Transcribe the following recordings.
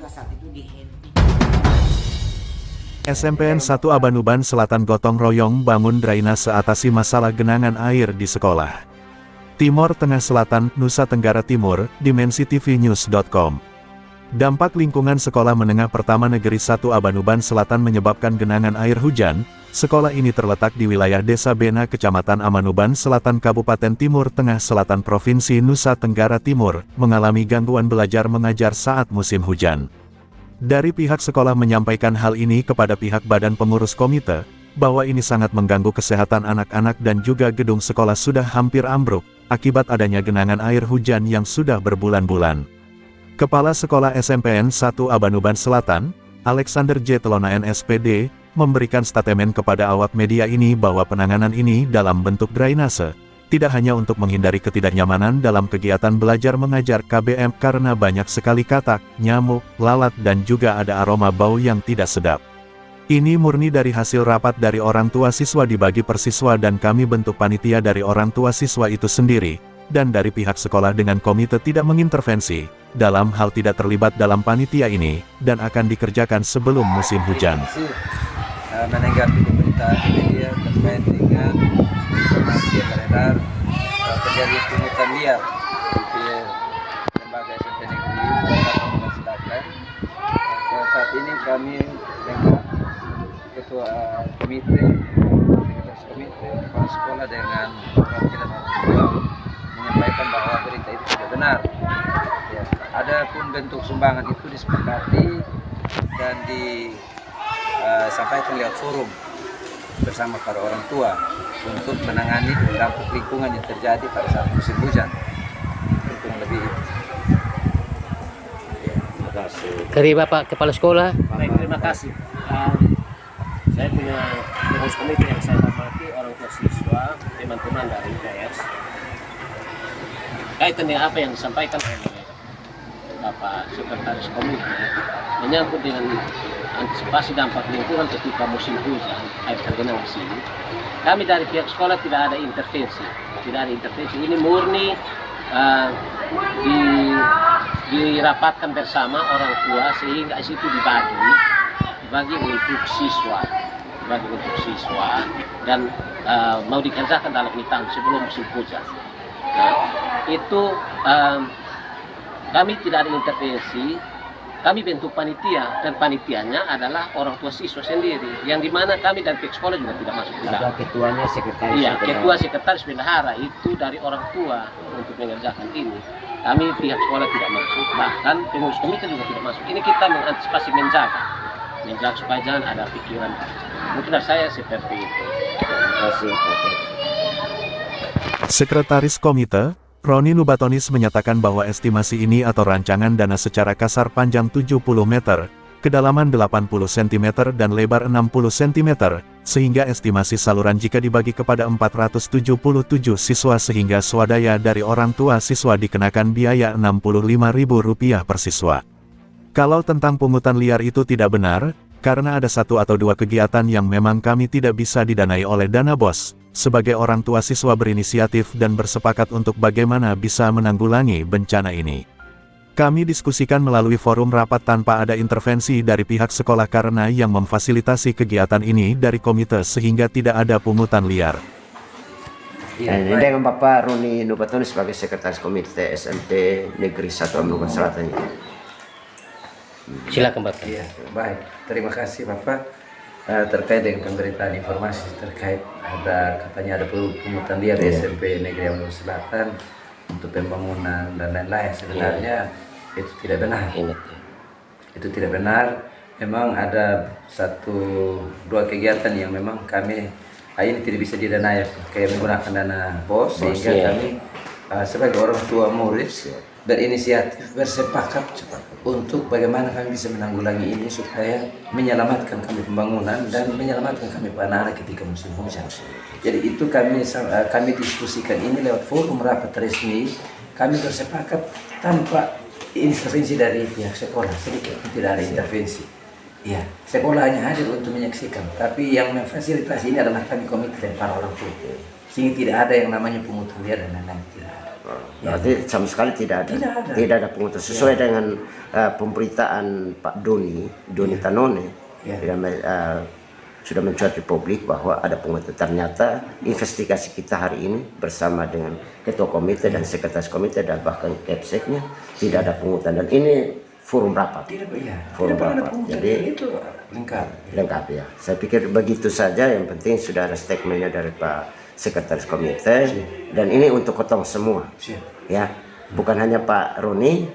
warga saat itu dihentikan. SMPN 1 Abanuban Selatan gotong royong bangun drainase atasi masalah genangan air di sekolah. Timor Tengah Selatan, Nusa Tenggara Timur, dimensitv.news.com. Dampak lingkungan Sekolah Menengah Pertama Negeri 1 Abanuban Selatan menyebabkan genangan air hujan. Sekolah ini terletak di wilayah Desa Bena, Kecamatan Abanuban Selatan, Kabupaten Timur Tengah Selatan, Provinsi Nusa Tenggara Timur, mengalami gangguan belajar mengajar saat musim hujan. Dari pihak sekolah menyampaikan hal ini kepada pihak badan pengurus komite, bahwa ini sangat mengganggu kesehatan anak-anak dan juga gedung sekolah sudah hampir ambruk, akibat adanya genangan air hujan yang sudah berbulan-bulan. Kepala Sekolah SMPN 1 Abanuban Selatan, Alexander J. Telonaen SPD, memberikan statement kepada awak media ini bahwa penanganan ini dalam bentuk drainase, tidak hanya untuk menghindari ketidaknyamanan dalam kegiatan belajar mengajar KBM karena banyak sekali katak, nyamuk, lalat dan juga ada aroma bau yang tidak sedap. Ini murni dari hasil rapat dari orang tua siswa dibagi per siswa dan kami bentuk panitia dari orang tua siswa itu sendiri, dan dari pihak sekolah dengan komite tidak mengintervensi, dalam hal tidak terlibat dalam panitia ini, dan akan dikerjakan sebelum musim hujan. Menanggapi pemberitaan media terkait dengan informasi yang beredar terjadi pungutan liar di lembaga SMP Negeri Nusa Selatan. Saat ini kami dengan ketua komite, sekretaris komite, kepala sekolah dengan perwakilan orang tua menyampaikan bahwa berita itu tidak benar. Ya, adapun bentuk sumbangan itu disepakati dan disampaikan lewat forum bersama para orang tua untuk menangani dampak lingkungan yang terjadi pada saat musim hujan. Itu lebih. Terima kasih. Dari Bapak Kepala Sekolah. Baik, terima kasih. Saya punya pengurus komite yang saya hormati, orang tua siswa, teman-teman dari IPS. Kaitan dengan apa yang disampaikan oleh Bapak Sekretaris Komite menyangkut dengan antisipasi dampak lingkungan ketika musim hujan, air tergenang di sini. Kami dari pihak sekolah tidak ada intervensi, Ini murni dirapatkan bersama orang tua sehingga itu dibagi untuk siswa, dan mau dikerjakan dalam tahun sebelum musim hujan. Nah, itu kami tidak ada intervensi. Kami bentuk panitia dan panitianya adalah orang tua siswa sendiri, yang dimana kami dan pihak sekolah juga tidak masuk ke dalam. Ada ketuanya, sekretaris. Iya, ketua, sekretaris, bendahara itu dari orang tua untuk mengerjakan ini. Kami pihak sekolah tidak masuk, bahkan pengurus komite juga tidak masuk. Ini kita mengantisipasi menjaga supaya jangan ada pikiran. Mungkin dari saya seperti itu. Terima kasih. Sekretaris Komite, Roni Nubatonis menyatakan bahwa estimasi ini atau rancangan dana secara kasar panjang 70 meter, kedalaman 80 cm dan lebar 60 cm, sehingga estimasi saluran jika dibagi kepada 477 siswa sehingga swadaya dari orang tua siswa dikenakan biaya Rp65.000 per siswa. Kalau tentang pungutan liar itu tidak benar, karena ada satu atau dua kegiatan yang memang kami tidak bisa didanai oleh dana BOS. Sebagai orang tua siswa berinisiatif dan bersepakat untuk bagaimana bisa menanggulangi bencana ini. Kami diskusikan melalui forum rapat tanpa ada intervensi dari pihak sekolah karena yang memfasilitasi kegiatan ini dari komite sehingga tidak ada pungutan liar. Ini dengan Bapak Roni Nubatonis sebagai Sekretaris Komite SMP Negeri 1 Abanuban Selatan. Silakan Bapak. Iya, baik. Terima kasih Bapak. Terkait dengan pemberitaan informasi terkait katanya ada pungutan liar di SMP Negeri Abanuban Selatan untuk pembangunan dan lain-lain, sebenarnya itu tidak benar. Itu tidak benar. Memang ada dua kegiatan yang memang kami ini tidak bisa didanai kayak menggunakan dana BOS, sehingga kami sebagai orang tua murid berinisiatif bersepakat untuk bagaimana kami bisa menanggulangi ini supaya menyelamatkan kami pembangunan dan menyelamatkan kami anak-anak ketika musim hujan. Jadi itu kami diskusikan ini lewat forum rapat resmi. Kami bersepakat tanpa intervensi dari pihak sekolah, sedikit tidak ada intervensi. Ya, sekolah hanya hadir untuk menyaksikan, tapi yang memfasilitasi ini adalah kami komite dan para orang tua. Sehingga tidak ada yang namanya pungutan liar dan lain-lain, tidak ada. Berarti sama sekali tidak ada pungutan sesuai dengan pemberitaan Pak Doni Tanone yang sudah mencuat di publik bahwa ada pungutan. Ternyata investigasi kita hari ini bersama dengan ketua komite dan sekretaris komite dan bahkan kepseknya tidak ada pungutan, dan ini forum rapat. Jadi itu lengkap ya. Saya pikir begitu saja. Yang penting sudah ada statementnya dari Pak Sekretaris Komite, dan ini untuk kotong semua, ya, bukan hanya Pak Roni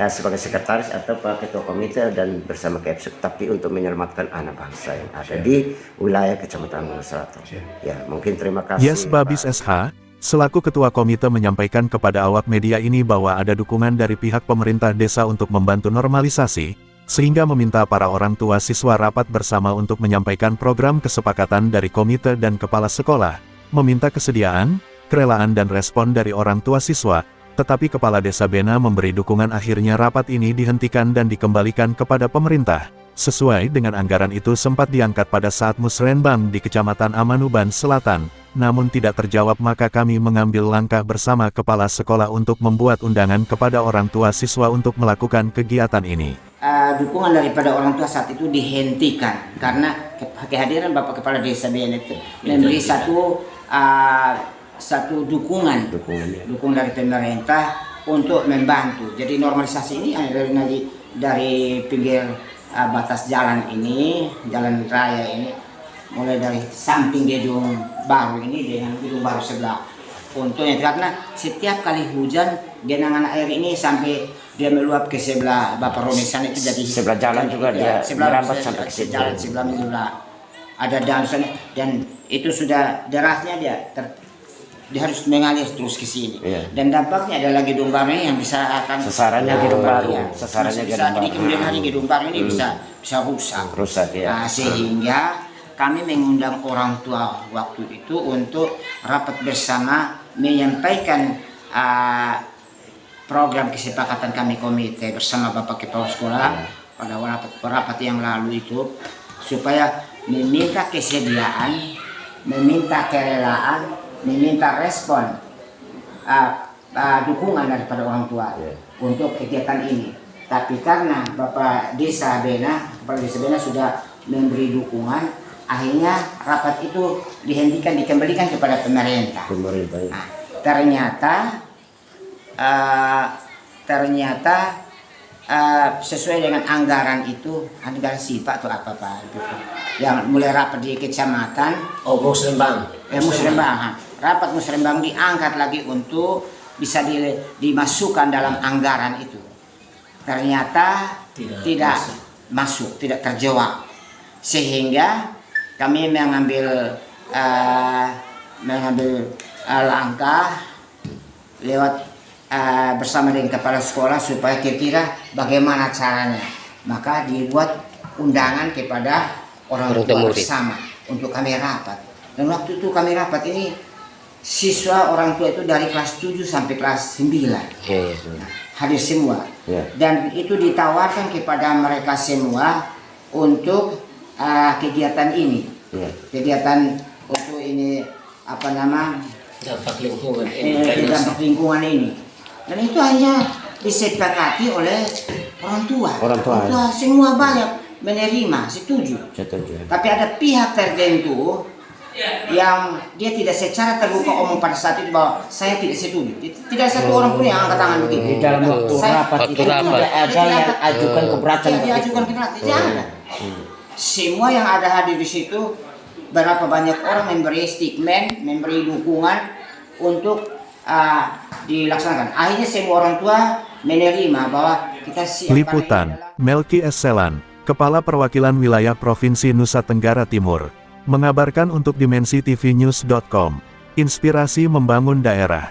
sebagai sekretaris atau Pak Ketua Komite dan bersama KEPSUK, tapi untuk menyelamatkan anak bangsa yang ada di wilayah Kecamatan Bangul Selatan. Ya, mungkin terima kasih. Yes Babis SH, selaku Ketua Komite menyampaikan kepada awak media ini bahwa ada dukungan dari pihak pemerintah desa untuk membantu normalisasi, sehingga meminta para orang tua siswa rapat bersama untuk menyampaikan program kesepakatan dari komite dan kepala sekolah, meminta kesediaan, kerelaan dan respon dari orang tua siswa, tetapi Kepala Desa Bena memberi dukungan. Akhirnya rapat ini dihentikan dan dikembalikan kepada pemerintah. Sesuai dengan anggaran itu sempat diangkat pada saat musrenbang di Kecamatan Amanuban Selatan, namun tidak terjawab, maka kami mengambil langkah bersama kepala sekolah untuk membuat undangan kepada orang tua siswa untuk melakukan kegiatan ini. Dukungan daripada orang tua saat itu dihentikan karena kehadiran Bapak Kepala Desa Bena itu memberi satu dukungan dari pemerintah untuk membantu. Jadi normalisasi ini dari pinggir batas jalan ini, jalan raya ini, mulai dari samping gedung baru ini dengan gedung baru sebelah. Untungnya karena setiap kali hujan genangan air ini sampai dia meluap ke sebelah Bapak Roni sana, itu jadi sebelah jalan juga dia merambat sampai ke jalan sebelah ada dansan, dan itu sudah derasnya dia harus mengalir terus ke sini. Dan dampaknya adalah gedung baru yang bisa akan sasarannya gedung baru, jadi kemudian hari gedung baru ini bisa rusak ya. Sehingga kami mengundang orang tua waktu itu untuk rapat bersama menyampaikan program kesepakatan kami komite bersama Bapak Kepala Sekolah pada rapat yang lalu itu, supaya meminta kesediaan, meminta kerelaan, meminta respon dukungan daripada orang tua untuk kegiatan ini. Tapi karena Bapak Desa Bena, Kepala Desa Bena sudah memberi dukungan, akhirnya rapat itu dihentikan, dikembalikan kepada pemerintah. Nah, ternyata sesuai dengan anggaran itu, anggaran SIPA atau apa yang mulai rapat di kecamatan Musrembang, rapat Musrembang diangkat lagi untuk bisa dimasukkan dalam anggaran itu. Ternyata tidak masuk, tidak terjawab, sehingga kami mengambil langkah lewat bersama dengan kepala sekolah supaya kira-kira bagaimana caranya. Maka dibuat undangan kepada orang tua bersama untuk kami rapat. Dan waktu itu kami rapat ini siswa orang tua itu dari kelas 7 sampai kelas 9 hadir semua. Dan itu ditawarkan kepada mereka semua untuk kegiatan ini. Kegiatan untuk ini dampak lingkungan ini. Dan itu hanya disepakati oleh orang tua. Orang tua semua banyak menerima, setuju. Tapi ada pihak tertentu yang dia tidak secara terbuka omong pada saat itu bahwa saya tidak setuju. Tidak satu orang pun yang angkat tangan begitu. Di dalam waktu rapat itu tidak ada yang ajukan keberatan. Tidak ada. Semua yang ada hadir di situ, berapa banyak orang memberi statement, memberi dukungan untuk dilaksanakan. Akhirnya semua orang tua menerima bahwa kita siap. Liputan, Melki S. Selan, Kepala Perwakilan Wilayah Provinsi Nusa Tenggara Timur, mengabarkan untuk DimensiTVNews.com. Inspirasi membangun daerah.